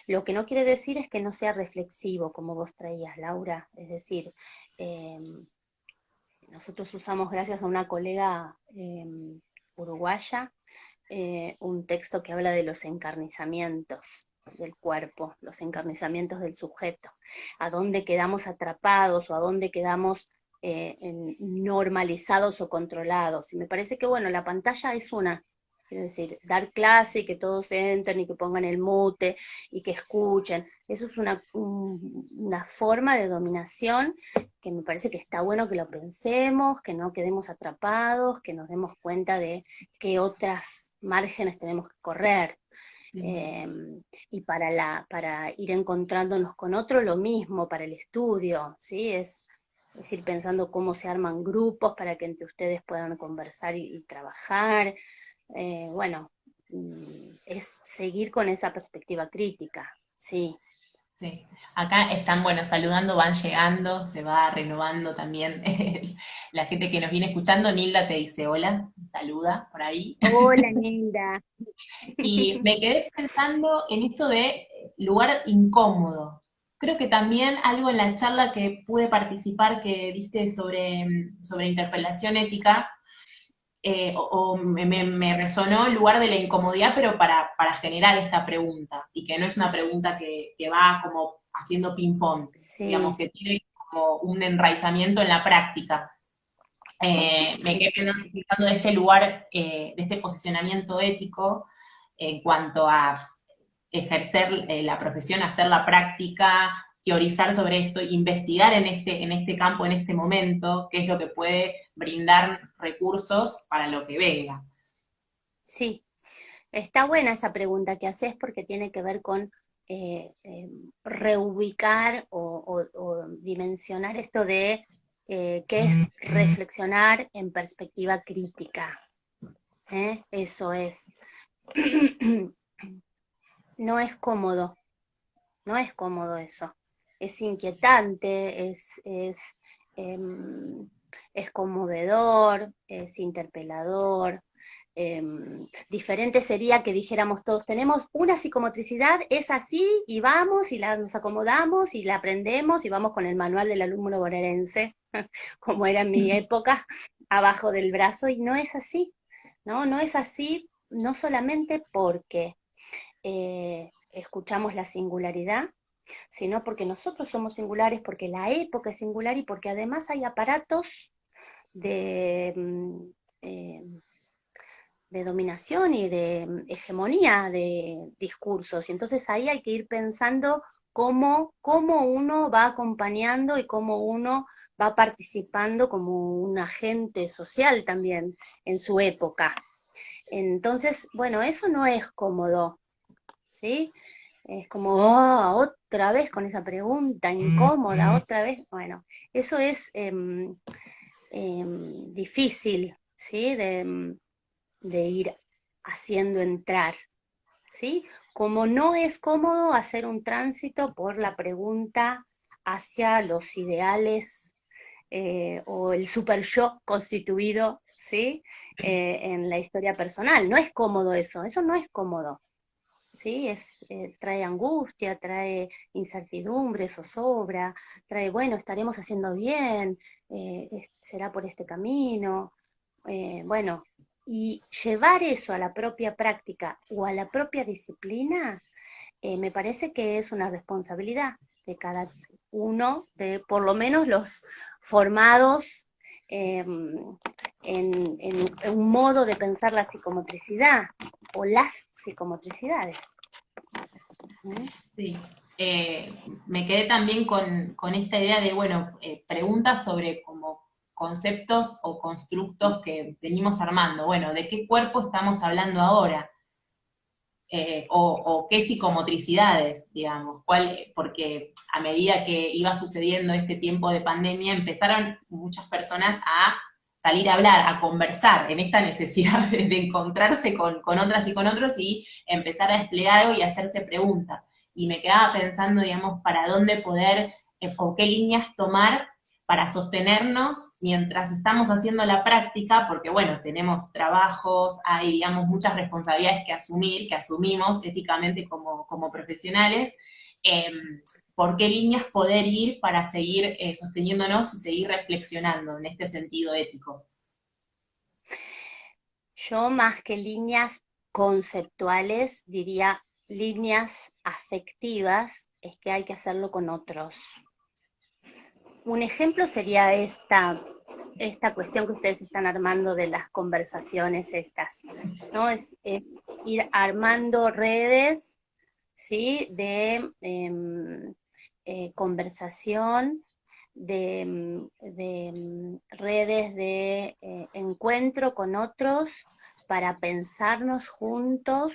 [SPEAKER 2] Lo que no quiere decir es que no sea reflexivo, como vos traías, Laura, es decir, eh, nosotros usamos, gracias a una colega uruguaya, un texto que habla de los encarnizamientos del cuerpo, los encarnizamientos del sujeto, a dónde quedamos atrapados o a dónde quedamos normalizados o controlados. Y me parece que, bueno, la pantalla es una, quiero decir, dar clase y que todos entren y que pongan el mute y que escuchen. Eso es una forma de dominación que me parece que está bueno que lo pensemos, que no quedemos atrapados, que nos demos cuenta de qué otras márgenes tenemos que correr. Eh, y para ir encontrándonos con otro, lo mismo para el estudio, ¿sí? Es ir pensando cómo se arman grupos para que entre ustedes puedan conversar y trabajar. Bueno, es seguir con esa perspectiva crítica, sí.
[SPEAKER 1] Sí, acá están, bueno, saludando, van llegando, se va renovando también la gente que nos viene escuchando. Nilda te dice hola, saluda por ahí.
[SPEAKER 2] Hola, Nilda.
[SPEAKER 1] Y me quedé pensando en esto de lugar incómodo. Creo que también algo en la charla que pude participar que diste sobre interpelación ética, o me resonó el lugar de la incomodidad, pero para generar esta pregunta, y que no es una pregunta que va como haciendo ping-pong,
[SPEAKER 2] Sí,
[SPEAKER 1] digamos, que tiene como un enraizamiento en la práctica. Me quedé pensando de este lugar, de este posicionamiento ético en cuanto a ejercer la profesión, hacer la práctica, teorizar sobre esto, investigar en este campo, en este momento, qué es lo que puede brindar recursos para lo que venga.
[SPEAKER 2] sí. Está buena esa pregunta que haces porque tiene que ver con reubicar o dimensionar esto de qué es reflexionar en perspectiva crítica. Eso es. No es cómodo, no es cómodo eso. Es inquietante, em, es conmovedor, es interpelador. Diferente sería que dijéramos todos, tenemos una psicomotricidad, es así, y vamos, y nos acomodamos, y la aprendemos, y vamos con el manual del alumno bonaerense, como era en mi época, abajo del brazo, y no es así, ¿no? No es así, no solamente porque escuchamos la singularidad, sino porque nosotros somos singulares, porque la época es singular y porque además hay aparatos de, eh, de dominación y de hegemonía de discursos. Y entonces ahí hay que ir pensando cómo uno va acompañando y cómo uno va participando como un agente social también en su época. Entonces, bueno, eso no es cómodo, ¿sí? Es como, "Oh, otra vez con esa pregunta incómoda, otra vez". Bueno, eso es difícil, ¿sí? De ir haciendo entrar, ¿sí? Como no es cómodo hacer un tránsito por la pregunta hacia los ideales o el super yo constituido, ¿sí? En la historia personal. No es cómodo eso no es cómodo. ¿Sí? Trae angustia, trae incertidumbre, zozobra, trae, bueno, estaremos haciendo bien, será por este camino, bueno, y llevar eso a la propia práctica o a la propia disciplina, me parece que es una responsabilidad de cada uno, de por lo menos los formados en un modo de pensar la psicomotricidad o las psicomotricidades.
[SPEAKER 1] Sí. Me quedé también con esta idea de, bueno, preguntas sobre como conceptos o constructos que venimos armando. Bueno, ¿de qué cuerpo estamos hablando ahora? O qué psicomotricidades, digamos, porque a medida que iba sucediendo este tiempo de pandemia, empezaron muchas personas a salir a hablar, a conversar en esta necesidad de encontrarse con otras y con otros y empezar a desplegar algo y hacerse preguntas. Y me quedaba pensando, digamos, para dónde poder, o qué líneas tomar para sostenernos mientras estamos haciendo la práctica, porque bueno, tenemos trabajos, hay, digamos, muchas responsabilidades que asumir, que asumimos éticamente como profesionales, eh, por qué líneas poder ir para seguir sosteniéndonos y seguir reflexionando en este sentido ético.
[SPEAKER 2] Yo más que líneas conceptuales diría líneas afectivas, es que hay que hacerlo con otros. Un ejemplo sería esta cuestión que ustedes están armando de las conversaciones estas, ¿no? Es ir armando redes, ¿sí? De conversación, de redes de encuentro con otros para pensarnos juntos,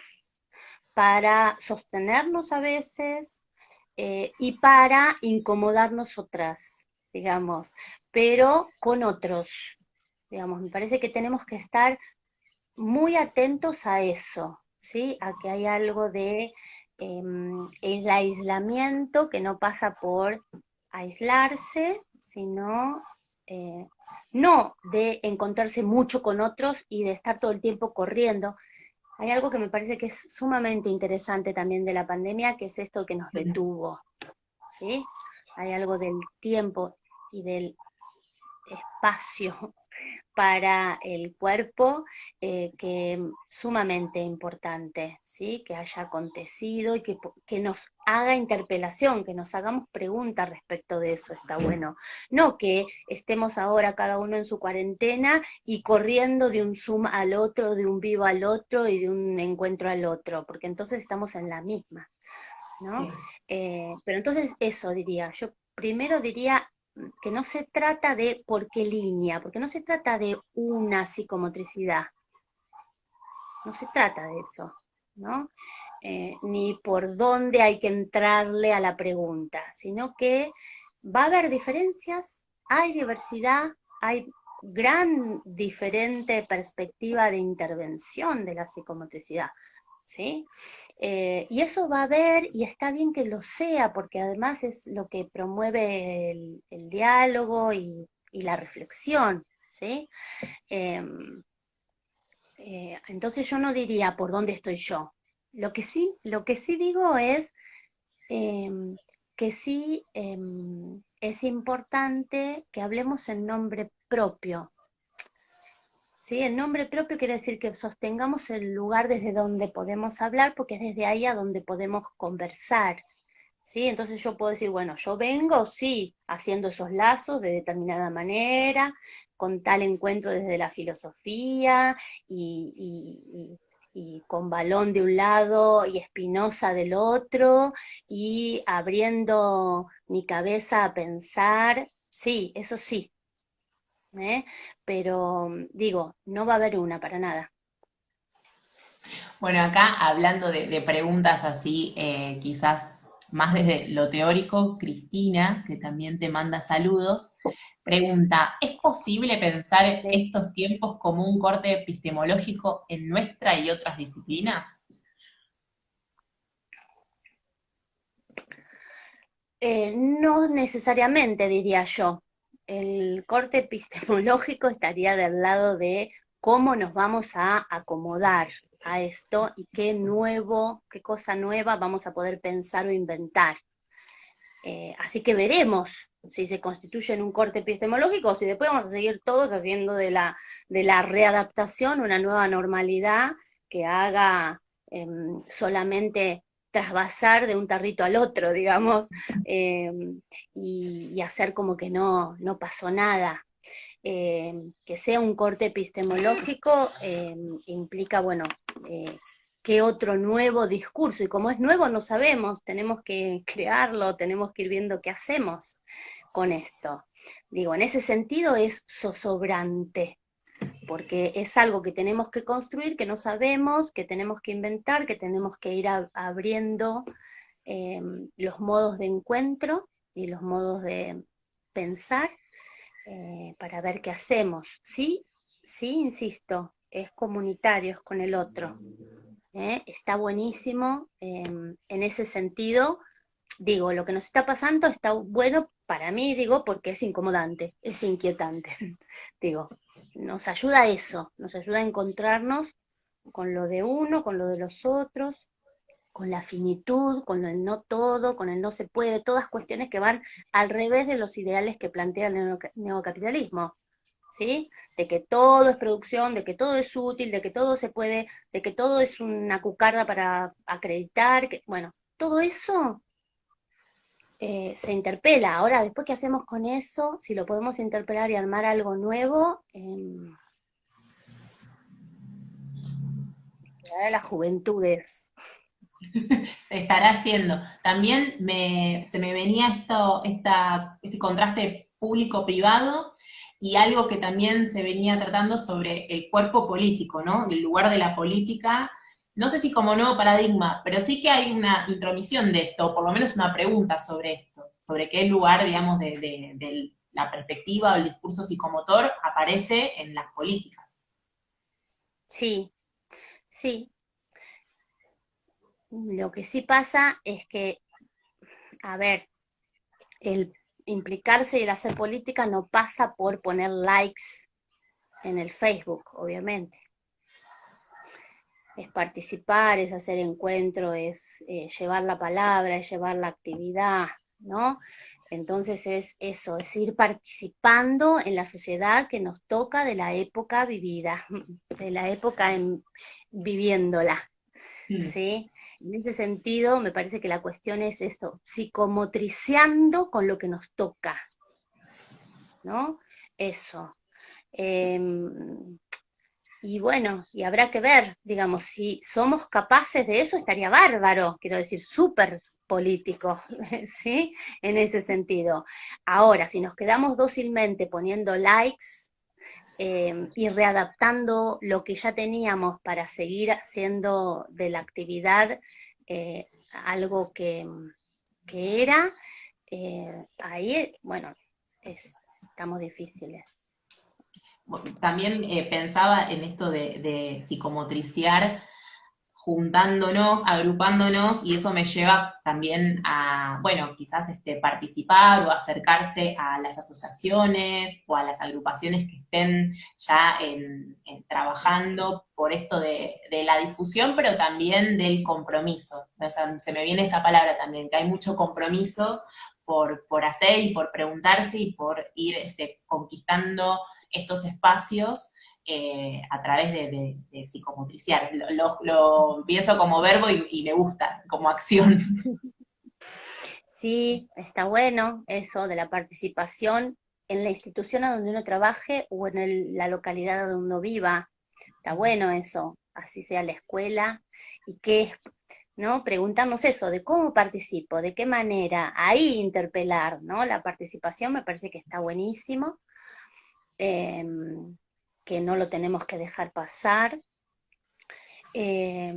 [SPEAKER 2] para sostenernos a veces y para incomodarnos otras, digamos, pero con otros, digamos. Me parece que tenemos que estar muy atentos a eso, ¿sí? A que hay algo de el aislamiento que no pasa por aislarse, sino no de encontrarse mucho con otros y de estar todo el tiempo corriendo. Hay algo que me parece que es sumamente interesante también de la pandemia, que es esto que nos detuvo, ¿sí? Hay algo del tiempo y del espacio para el cuerpo que es sumamente importante, ¿sí? Que haya acontecido y que nos haga interpelación, que nos hagamos preguntas respecto de eso, está bueno. No que estemos ahora cada uno en su cuarentena y corriendo de un Zoom al otro, de un vivo al otro y de un encuentro al otro, porque entonces estamos en la misma, ¿no?
[SPEAKER 1] Sí.
[SPEAKER 2] Pero entonces eso diría, yo primero diría que no se trata de por qué línea, porque no se trata de una psicomotricidad, no se trata de eso, ¿no? Ni por dónde hay que entrarle a la pregunta, sino que va a haber diferencias, hay diversidad, hay gran diferente perspectiva de intervención de la psicomotricidad, ¿sí? Y eso va a haber, y está bien que lo sea, porque además es lo que promueve el diálogo y la reflexión, ¿sí? Eh, entonces yo no diría por dónde estoy yo. Lo que sí digo es eh, que sí es importante que hablemos en nombre propio. ¿Sí? El nombre propio quiere decir que sostengamos el lugar desde donde podemos hablar, porque es desde ahí a donde podemos conversar. ¿Sí? Entonces yo puedo decir, bueno, yo vengo, sí, haciendo esos lazos de determinada manera, con tal encuentro desde la filosofía y, y con balón de un lado y Spinoza del otro, y abriendo mi cabeza a pensar, sí, eso sí, ¿eh? Pero digo, no va a haber una para nada.
[SPEAKER 1] Bueno, acá hablando de preguntas así, quizás más desde lo teórico, Cristina, que también te manda saludos, pregunta, ¿es posible pensar
[SPEAKER 2] Sí.
[SPEAKER 1] estos tiempos como un corte epistemológico en nuestra y otras disciplinas?
[SPEAKER 2] No necesariamente, diría yo. El corte epistemológico estaría del lado de cómo nos vamos a acomodar a esto y qué nuevo, qué cosa nueva vamos a poder pensar o inventar. Así que veremos si se constituye en un corte epistemológico o si después vamos a seguir todos haciendo de la readaptación una nueva normalidad que haga solamente trasvasar de un tarrito al otro, digamos, eh, y hacer como que no pasó nada. Que sea un corte epistemológico implica, bueno, eh, qué otro nuevo discurso, y como es nuevo no sabemos, tenemos que crearlo, tenemos que ir viendo qué hacemos con esto. Digo, en ese sentido es zozobrante, porque es algo que tenemos que construir, que no sabemos, que tenemos que inventar, que tenemos que ir abriendo eh, los modos de encuentro y los modos de pensar para ver qué hacemos. Sí, sí, insisto, es comunitario, es con el otro. Está buenísimo en ese sentido. Digo, lo que nos está pasando está bueno para mí, digo, porque es incomodante, es inquietante. Digo, nos ayuda a eso, nos ayuda a encontrarnos con lo de uno, con lo de los otros, con la finitud, con el no todo, con el no se puede, todas cuestiones que van al revés de los ideales que plantea el neocapitalismo, ¿sí? De que todo es producción, de que todo es útil, de que todo se puede, de que todo es una cucarda para acreditar, que, bueno, todo eso se interpela. Ahora, después, ¿qué hacemos con eso? Si lo podemos interpelar y armar algo nuevo, las juventudes.
[SPEAKER 1] Se estará haciendo. También se me venía este contraste público-privado y algo que también se venía tratando sobre el cuerpo político, ¿no? El lugar de la política, no sé si como nuevo paradigma, pero sí que hay una intromisión de esto, o por lo menos una pregunta sobre esto, sobre qué lugar, digamos, de la perspectiva o el discurso psicomotor aparece en las políticas.
[SPEAKER 2] Sí, sí. Lo que sí pasa es que, a ver, el implicarse y el hacer política no pasa por poner likes en el Facebook, obviamente. Es participar, es hacer encuentro, es llevar la palabra, es llevar la actividad, ¿no? Entonces es eso, es ir participando en la sociedad que nos toca de la época vivida, de la época viviéndola,
[SPEAKER 1] Mm.
[SPEAKER 2] ¿sí? En ese sentido, me parece que la cuestión es esto, psicomotriciando con lo que nos toca, ¿no? Eso. Eh, y bueno, y habrá que ver, digamos, si somos capaces de eso, estaría bárbaro, quiero decir, súper político, ¿sí? En ese sentido. Ahora, si nos quedamos dócilmente poniendo likes y readaptando lo que ya teníamos para seguir haciendo de la actividad algo que era, ahí, bueno, estamos difíciles.
[SPEAKER 1] También pensaba en esto de psicomotriciar, juntándonos, agrupándonos, y eso me lleva también a, bueno, quizás participar o acercarse a las asociaciones o a las agrupaciones que estén ya trabajando por esto de la difusión, pero también del compromiso. O sea, se me viene esa palabra también, que hay mucho compromiso por hacer y por preguntarse y por ir conquistando estos espacios a través de psicomotriciar. Lo pienso como verbo y me gusta, como acción.
[SPEAKER 2] Sí, está bueno eso de la participación en la institución a donde uno trabaje o en la localidad donde uno viva. está bueno eso, así sea la escuela, y qué es, ¿no? Preguntarnos eso, de cómo participo, de qué manera, ahí interpelar, ¿no? La participación me parece que está buenísimo, eh, que no lo tenemos que dejar pasar, eh,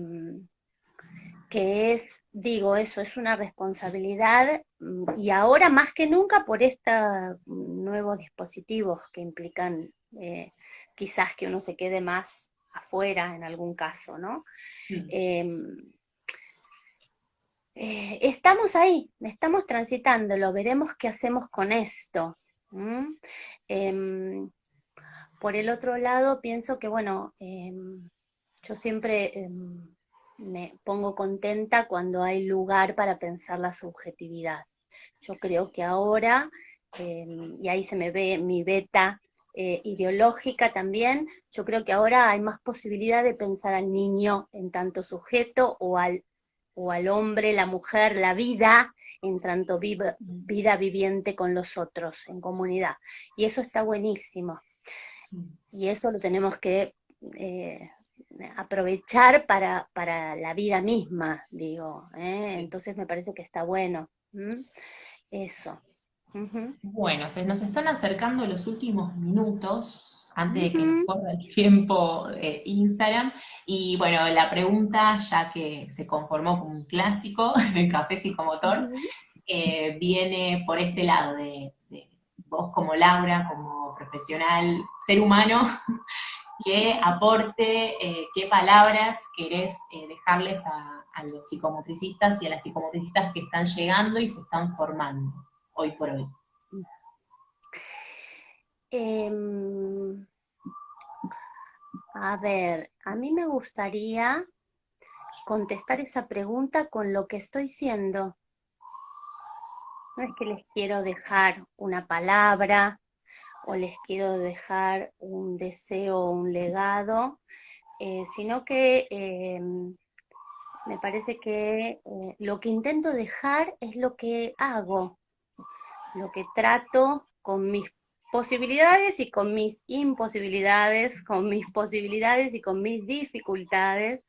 [SPEAKER 2] que es, digo, eso es una responsabilidad y ahora más que nunca por estos nuevos dispositivos que implican quizás que uno se quede más afuera en algún caso, ¿no? Eh, estamos ahí, estamos transitándolo, veremos qué hacemos con esto. Eh, por el otro lado, pienso que, bueno, yo siempre me pongo contenta cuando hay lugar para pensar la subjetividad. Yo creo que ahora, y ahí se me ve mi beta ideológica también, yo creo que ahora hay más posibilidad de pensar al niño en tanto sujeto o al hombre, la mujer, la vida, en tanto vida viviente con los otros, en comunidad. Y eso está buenísimo. Y eso lo tenemos que aprovechar para la vida misma, digo.
[SPEAKER 1] Sí.
[SPEAKER 2] Entonces me parece que está bueno. Eso. Uh-huh.
[SPEAKER 1] Bueno, se nos están acercando los últimos minutos antes de que nos
[SPEAKER 2] Uh-huh.
[SPEAKER 1] corra el tiempo Instagram. Y bueno, la pregunta, ya que se conformó como un clásico de Café Psicomotor,
[SPEAKER 2] Uh-huh.
[SPEAKER 1] viene por este lado de vos como Laura, como profesional, ser humano, qué aporte, qué palabras querés dejarles a los psicomotricistas y a las psicomotricistas que están llegando y se están formando hoy por hoy.
[SPEAKER 2] A ver, a mí me gustaría contestar esa pregunta con lo que estoy siendo. No es que les quiero dejar una palabra o les quiero dejar un deseo o un legado, sino que me parece que lo que intento dejar es lo que hago, lo que trato con mis posibilidades y con mis imposibilidades, con mis posibilidades y con mis dificultades,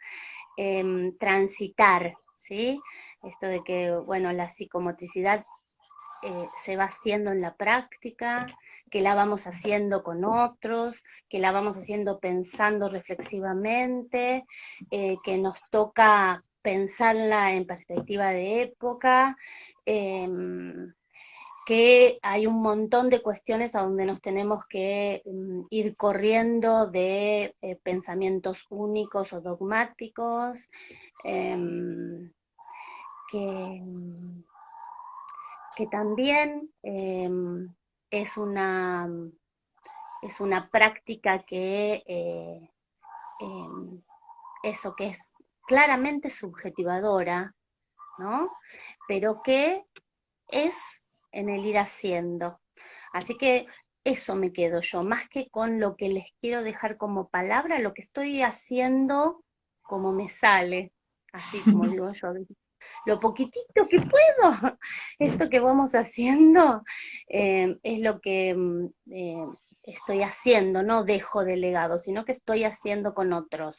[SPEAKER 2] transitar, ¿sí? Esto de que, bueno, la psicomotricidad se va haciendo en la práctica, que la vamos haciendo con otros, que la vamos haciendo pensando reflexivamente, que nos toca pensarla en perspectiva de época, eh, que hay un montón de cuestiones a donde nos tenemos que ir corriendo de pensamientos únicos o dogmáticos, eh, que, que también es una, es una práctica que eso que es claramente subjetivadora, ¿no? Pero que es en el ir haciendo. Así que eso me quedo yo, más que con lo que les quiero dejar como palabra, lo que estoy haciendo como me sale, así como digo yo, lo poquitito que puedo, esto que vamos haciendo es lo que estoy haciendo, no dejo de legado, sino que estoy haciendo con otros.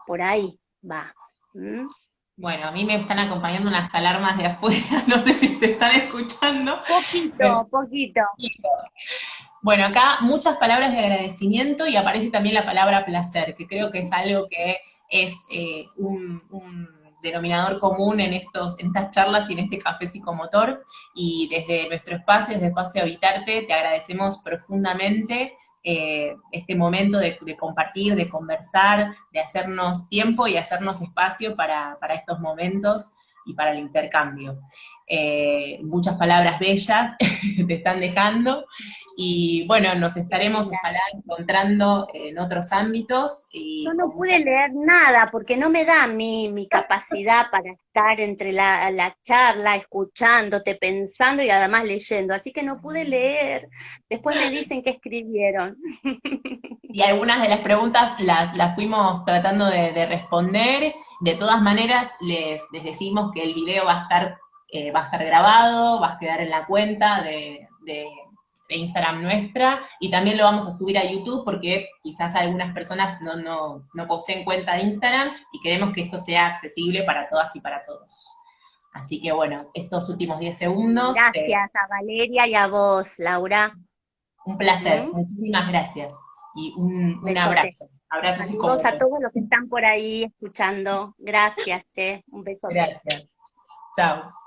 [SPEAKER 2] Por ahí va. ¿Mm?
[SPEAKER 1] Bueno, a mí me están acompañando unas alarmas de afuera, no sé si te están escuchando.
[SPEAKER 2] Poquito, poquito.
[SPEAKER 1] Bueno, acá muchas palabras de agradecimiento y aparece también la palabra placer, que creo que es algo que es un denominador común en estas charlas y en este café psicomotor. Y desde nuestro espacio, desde Espacio Habitarte, te agradecemos profundamente este momento de compartir, de conversar, de hacernos tiempo y hacernos espacio para estos momentos y para el intercambio. Muchas palabras bellas te están dejando y bueno, nos estaremos ojalá encontrando en otros ámbitos y
[SPEAKER 2] Yo
[SPEAKER 1] con
[SPEAKER 2] no
[SPEAKER 1] mucha...
[SPEAKER 2] pude leer nada porque no me da mi capacidad para estar entre la charla, escuchándote, pensando y además leyendo. Así que no pude leer. Después me dicen que escribieron.
[SPEAKER 1] Y algunas de las preguntas las fuimos tratando de responder. De todas maneras, les decimos que el video va a estar grabado, va a quedar en la cuenta de Instagram nuestra, y también lo vamos a subir a YouTube porque quizás algunas personas no poseen cuenta de Instagram y queremos que esto sea accesible para todas y para todos. Así que bueno, estos últimos 10 segundos,
[SPEAKER 2] Gracias a Valeria y a vos, Laura.
[SPEAKER 1] un placer,
[SPEAKER 2] ¿Mm?
[SPEAKER 1] muchísimas gracias y un
[SPEAKER 2] Besote.
[SPEAKER 1] abrazo, abrazos
[SPEAKER 2] Saludos a
[SPEAKER 1] psicomotor.
[SPEAKER 2] todos los que están por ahí escuchando. Gracias, che. Un besote.
[SPEAKER 1] Gracias, chao.